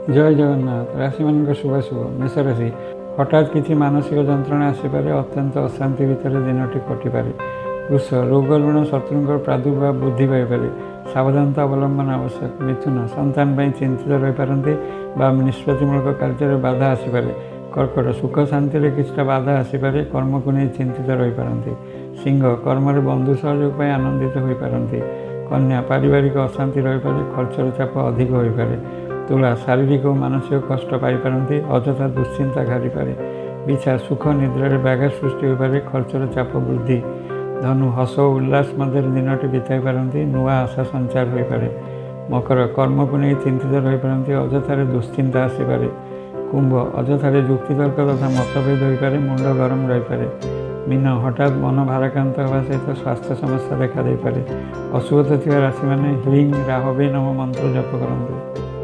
जय जगन्नाथ। राशि मान शुभ शुभ मेष राशि हठात किसी मानसिक जंत्रणा आसपे अत्यंत अशांति भितर दिनटी कटिपे। वृष रोग ऋण शत्रु प्रादुर्भाव वृद्धि पाइपे, सावधानता अवलंबन आवश्यक। मिथुन संतान चिंतित रहीपारती निष्पत्तिमूलक कार्य बाधा आसपे। कर्कट सुख शांति किसी बाधा आसपे, कर्म को नहीं चिंतित रहीपारती। सिंह कर्म बंधु सहयोग आनंदित हो पारती। कन्या पारिवारिक अशांति रहीपे, खर्चर चाप अधिक हो पारे। तुला शारीरिक और मानसिक कष्ट पाइपारती, अଯଥା दुश्चिंता घारी पारे। बिछा सुख निद्रा व्याघात सृष्टि हो पारे, खर्चर चाप वृद्धि। धनु हस और उल्लास मध्य दिनटी बिताई पारती, नुआ आशा संचार हो पारे। मकर कर्म को नहीं चिंतित रहीपारती, अଯଥା दुश्चिंता आसपे। कुंभ अଯଥା युक्तितर्क तथा मतभेद हो पारे, मुंड गरम रहीपे। मीन हठात मन भाराक्रांत होगा सहित स्वास्थ्य समस्या देखा पारे। अशुभता राशि मैंने ह्रीं राहवे नम मंत्र जप करते।